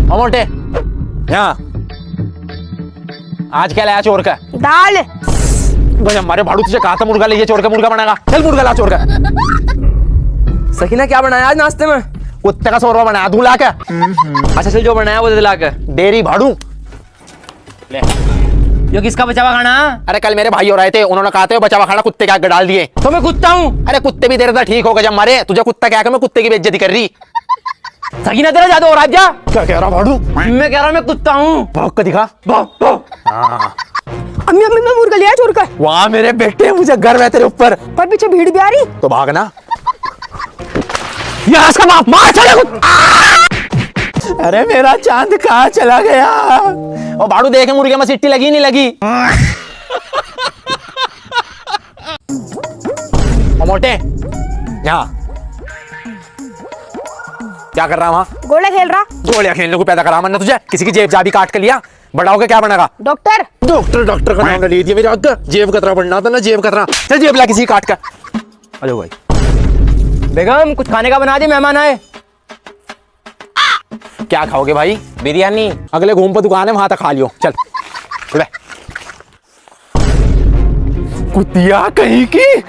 मोटे यहाँ आज क्या लाया चोर का? दाल। भाई हमारे भाड़ू तुझे कहा था मुर्गा लीजिए, चोर का मुर्गा बनाएगा। चल मुर्गा ला चोर का। सकीना क्या बनाया आज नाश्ते में? कुत्ते का शोरबा बनाया, दूल्हा का। अच्छा चल जो बनाया वो दे दिला के। डेरी भाड़ू ले। यो किसका बचा हुआ खाना? अरे कल मेरे भाई हो रहे थे, उन्होंने कहा था बचा हुआ खाना कुत्ते के आगे डाल दिए। तो मैं कुत्ता हूँ? अरे कुत्ते भी तेरे साथ ठीक होगा जब मारे, तुझे कुत्ता क्या, मैं कुत्ते की बेइज्जती कर रही। सकीना तेरा जादू हो रहा है क्या? क्या कह रहा भाड़ू? मैं कह रहा हूँ मैं कुत्ता हूँ। भौंक के दिखा। हाँ। अम्मी अम्मी मैं मुर्गा लिया चोर का। वाह मेरे बेटे, मुझे गर्व है तेरे ऊपर। पर पीछे भीड़ भी आ रही तो भागना। यहाँ इसका बाप मार चले। अरे मेरा चांद कहाँ चला गया? और भाड़ू देखे मुर्गे में सिट्टी लगी नहीं लगी? और मोटे यहाँ क्या कर रहा वहाँ? गोले खेल रहा। गोलियां खेलने को पैदा करा मैंने तुझे? किसी की जेब जाबी काट के लिया? बड़ा होकर क्या बनेगा? डॉक्टर। डॉक्टर डॉक्टर का नाम ले दिया मेरे आगे। जेब कतरा बनना था ना, जेब कतरा। चल जेब ला किसी काट कर। आ जाओ भाई। बेगम कुछ खाने का बना दे, मेहमान आए। क्या खाओगे भाई? बिरयानी। अगले घूम पर दुकान है, वहां तक खा लियो। चल ले। कुतिया कहीं की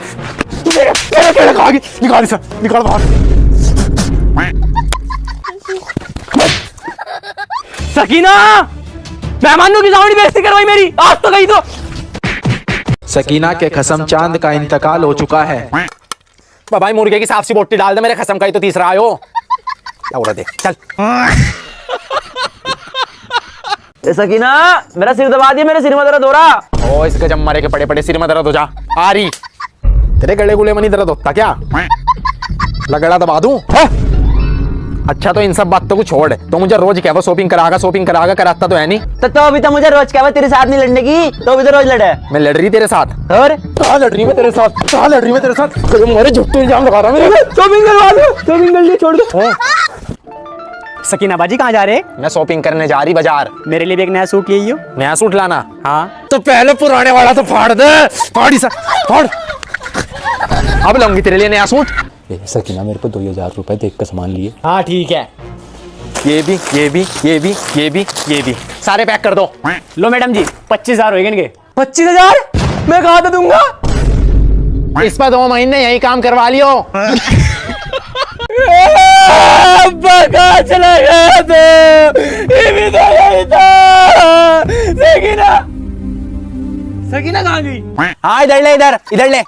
खागी। निकाल इसे, निकाल बाहर। सकीना मेहमानों की सामने बेइज्जती करवाई मेरी, आज तो गई तो। सकीना के कसम चांद का इंतकाल हो चुका है। भाई मुर्गे की साफ सी बोटी डाल दे, मेरे कसम का ही तो तीसरा आयो। क्या उड़ा दे चल। सकीना मेरा सिर दबा दिया, मेरे सिर में दर्द हो रहा। ओ इसके जब मरे के पड़े पड़े सिर में दर्द हो जा। आ रही तेरे गले गुले में नहीं दर्द होता क्या? लगड़ा दबा दूं? अच्छा तो इन सब बातों को छोड़, तो मुझे रोज क्या वो शॉपिंग करागा कराता तो है नहीं। तो अभी तो मुझे रोज क्या तेरे साथ नहीं लड़ने की, तो अभी तो रोज लड़े। मैं लड़ रही तेरे साथ। और कहाँ लड़ रही मैं तेरे साथ? कहाँ लड़ रही मैं तेरे साथ? मेरे झुट्टू इल्जाम लगा रहा मेरे। शॉपिंग करवा दो, शॉपिंग कर लिए, छोड़ दो। सकीना बाजी कहाँ जा रहे? मैं शॉपिंग करने जा रही बाजार। मेरे लिए भी एक नया सूट ले आइयो। नया सूट लाना? हाँ तो पहले पुराने वाला तो फाड़ दे। फाड़ सा फाड़। अब लाऊंगी तेरे लिए नया सूट। सकीना मेरे को 2000 रुपए देख कर सामान लिए। हाँ ठीक है। ये भी ये भी ये भी ये भी ये भी सारे पैक कर दो। लो मैडम जी 25,000 होएंगे इनके। 25,000 मैं कहाँ से दूंगा? इस पर 2 महीने यही काम करवा लियो। चला गया तो ये भी तो यही था। सकीना सकीना कहाँ गई? हाँ इधर ले, इधर इधर ले।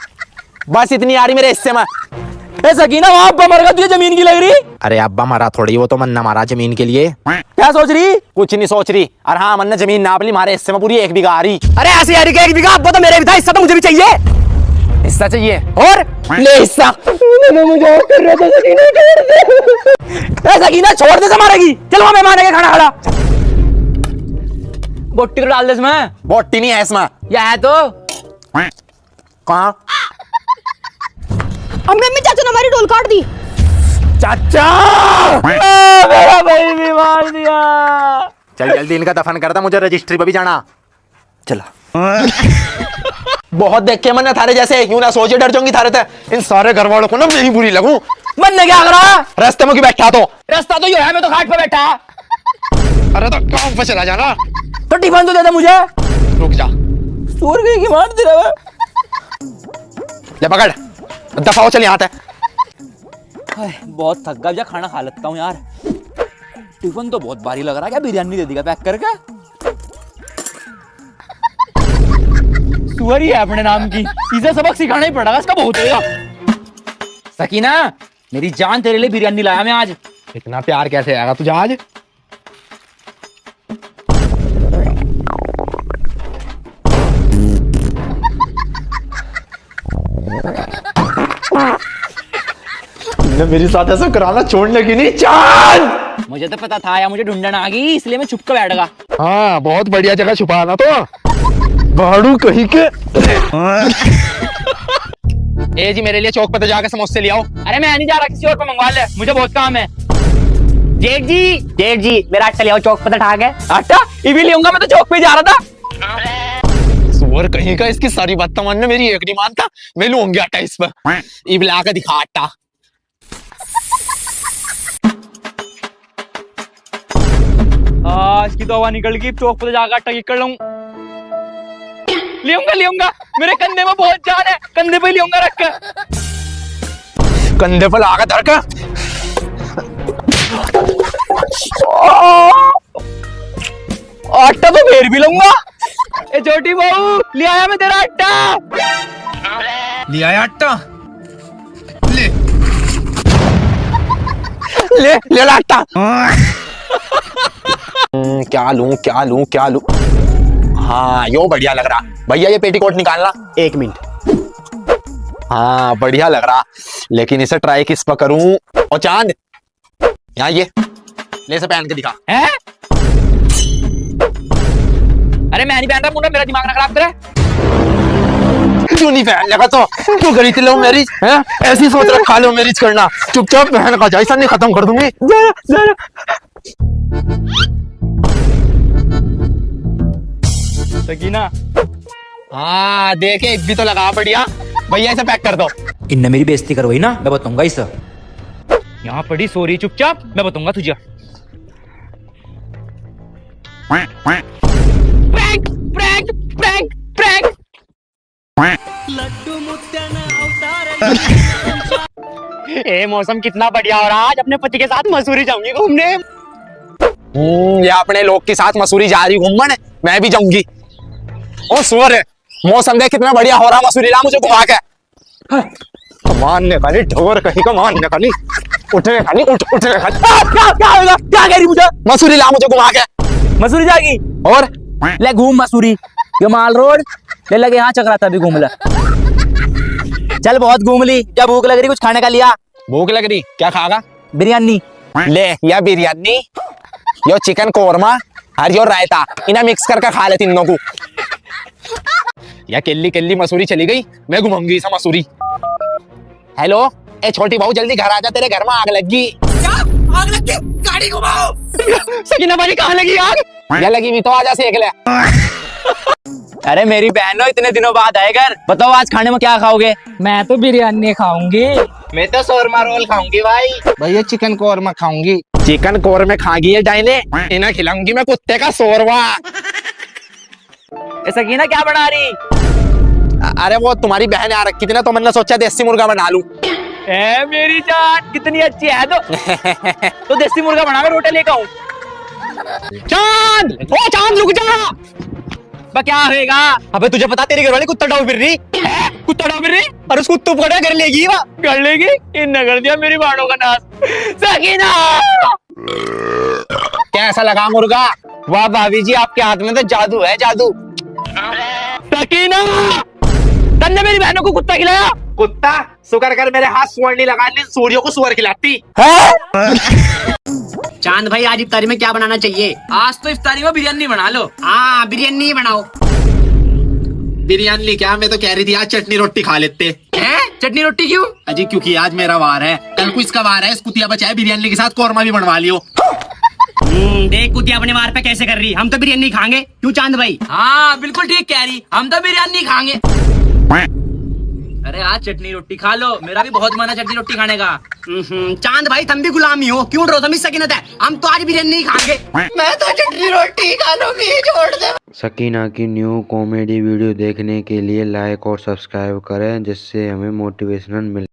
बस इतनी आ रही मेरे हिस्से में। ए सकीना वहाँ अब्बा मर गया, तुझे जमीन की लग रही? अरे अब्बा मारा थोड़ी, वो तो मन्ना मारा जमीन के लिए। क्या सोच रही? कुछ नहीं सोच रही। और हाँ मन ने जमीन नाप ली, हमारे हिस्से में पूरी 1 बीघा आ रही। अरे ऐसे यारी का 1 बीघा? अब्बा तो मेरे भी था, हिस्सा तो मुझे भी चाहिए। हिस्सा चाहिए और ले हिस्सा। मजाक कर रहा था। सकीना छोड़ दे। ए सकीना छोड़ दे, मारेगी। चल वहाँ मेहमान आके खाना खड़ा। बोटी तो डाल दे इसमें। बोटी नहीं है इसमें। या है तो कहाँ? अम्मी अम्मी चाचा ने हमारी डोल काट दी। चाचा मेरा भाई भी मार दिया। चल जल्दी इनका दफन करता, मुझे रजिस्ट्री पे भी जाना। चला। बहुत देख के मैंने थारे जैसे यूं ना सोचे डर जाऊंगी थारे थे। इन सारे घर वालों को ना मैं ही बुरी लगूं। मन ने क्या करा? रास्ते में क्यों बैठा? तो रास्ता तो ये है, मैं तो घाट पे बैठा। अरे तो काम पे चला जाना। तो टिफिन तो दे दे मुझे। रुक जा। सूर गई की मार दे रहा है। ले पकड़, दफा हो, चल यहाँ से। बहुत थक गया, जा खाना खा लेता हूँ यार। टिफिन तो बहुत भारी लग रहा है, क्या बिरयानी दे देगा पैक करके? सुअर ही है अपने नाम की, इसे सबक सिखाना ही पड़ेगा, इसका बहुत होगा। सकीना मेरी जान तेरे लिए बिरयानी लाया मैं आज। इतना प्यार कैसे आएगा तुझे आज? मेरे साथ ऐसा कराना छोड़ने की नहीं चांद। मुझे तो पता था यार, मुझे ढूंढना आ गई, इसलिए मैं छुप कर बैठ गया। हाँ बहुत बढ़िया जगह छुपाना तो। भाड़ू कहीं के। ए जी मेरे लिए चौक पर जाकर समोसे ले आओ। अरे मैं नहीं जा रहा, किसी और को मंगवा ले, मुझे बहुत काम है। जेठ जी मेरा आटा ले आओ, चौक पर ठा के। आटा ये भी ले आऊंगा, मैं तो चौक पे जा रहा था। सुअर कहीं का, इसकी सारी बात तो मानने मेरी एक नहीं मानता। मैं लूंगी आटा इस पर। इब ला के दिखा आटा। आज की तो हवा निकल गई, चौक पर जाकर आटा कर लूं। लियूंगा मेरे कंधे में बहुत जान है, कंधे पे लियूंगा रख कर। कंधे पर लागा धर का। आटा तो फिर भी लूंगा। ए छोटी बहू, ले आया मैं तेरा आटा। ले आया आटा। ले ला आटा। क्या लूं। हाँ यो बढ़िया लग रहा। भैया ये पेटीकोट निकालना। 1 मिनट। हाँ बढ़िया लग रहा, लेकिन इसे ट्राई किस पर करूं? और चांद यहाँ ये ले, से पहन के दिखा। है? अरे मैं नहीं पहन रहा, मुन्ना मेरा दिमाग ना खराब करे। तू नहीं पहन लगा तो तू गरीब लो मैरिज है, ऐसी सोच रखा लो मैरिज करना। चुपचाप पहन का जैसा नहीं खत्म कर दूंगी। जरा सकीना, हाँ देखे एक भी तो लगा बढ़िया। भैया इसे पैक कर दो। इनने मेरी बेइज्जती करवाई ना, मैं बताऊंगा इसे। यहाँ पड़ी सॉरी, चुपचाप मैं बताऊंगा तुझे। Prank prank prank prank. ए मौसम कितना बढ़िया हो रहा है, आज अपने पति के साथ मसूरी जाऊंगी घूमने। ये अपने लोग के साथ मसूरी जा रही घूमने, मैं भी जाऊंगी। ओ सुअर है, मौसम देख कितना बढ़िया हो रहा, मसूरी ला मुझे घुमा के। कमान ने खाली ढोर कहीं, कमान ने खाली उठने खाली उठने खाली। क्या कह रही मुझे? मसूरी ला मुझे घुमा के। मसूरी जाएगी और ले घूम मसूरी, ये माल रोड ले लगे यहाँ चकराता भी घूम ले। चल बहुत घूम ली, जब भूख लग रही कुछ खाने का लिया। भूख लग रही, क्या खागा? बिरयानी ले या बिरयानी, यो चिकन कोरमा और यो रायता, इन्हें मिक्स करके खा ले तीनों को। या किल्ली मसूरी चली गई, मैं घुमाऊंगी इसे मसूरी। हेलो ए छोटी बहू, जल्दी घर आ जा, तेरे घर में आग लग गई। आग लग गई, गाड़ी घुमाओ। सकीना भाई कहाँ लगी आग? या लगी भी तो आजा सेक ले। अरे मेरी बहन हो, इतने दिनों बाद आए घर, बताओ आज खाने में क्या खाओगे? मैं तो बिरयानी खाऊंगी। मैं तो शोरमा रोल खाऊंगी भाई। भैया चिकन कोरमा खाऊंगी। चिकन कोरमे खागी है डाइने, इन्हें खिलाऊंगी मैं कुत्ते का शोरवा। सकीना क्या बना रही? अरे वो तुम्हारी बहन आ रखी थी ना, तो मैंने सोचा देसी मुर्गा बना लूं। ए मेरी जान कितनी अच्छी है तो देसी मुर्गा बना, मैं रोटी लेकर आऊं। चांद, ओ चांद रुक जा। क्या होएगा? अबे तुझे पता तेरी घरवाली कुत्ता डाउ फिर रही है? कुत्ता डाउ फिर रही और उसको तू पकड़ा कर लेगी, वो कर लेगी। इन्हें कर दिया मेरी बाड़ों का नाश। सकीना कैसा लगा मुर्गा? वाह भाभी जी, आपके हाथ में तो जादू है, जादू। सकीना, तन्ने मेरी बहनों को कुत्ता खिलाया? कुत्ता शुक्र कर मेरे हाथ सुअर नहीं लगा, सूर्यों को सुअर खिलाती। चांद भाई आज इफ्तारी में क्या बनाना चाहिए? आज तो इफ्तारी में बिरयानी बना लो। हाँ बिरयानी बनाओ। बिरयानी क्या, मैं तो कह रही थी आज चटनी रोटी खा लेते हैं? चटनी रोटी क्यों? अजी क्योंकि आज मेरा वार है, कल को इसका वार है। इस कुतिया बचाए बिरयानी के साथ कोरमा भी बनवा लियो। देख कुतिया अपने वार पे कैसे कर रही, हम तो बिरयानी खाएंगे। क्यों चांद भाई? हाँ बिल्कुल ठीक कह रही, हम तो बिरयानी खाएंगे। अरे आज चटनी रोटी खा लो, मेरा भी बहुत मन है चटनी रोटी खाने का। चांद भाई तुम भी गुलामी हो, क्यों डरो? तुम सकीनत है, हम तो आज बिरयानी खाएंगे। मैं तो चटनी रोटी खा लूंगी, छोड़ दे। सकीना की न्यू कॉमेडी वीडियो देखने के लिए लाइक और सब्सक्राइब करें, जिससे हमें मोटिवेशनल मिले।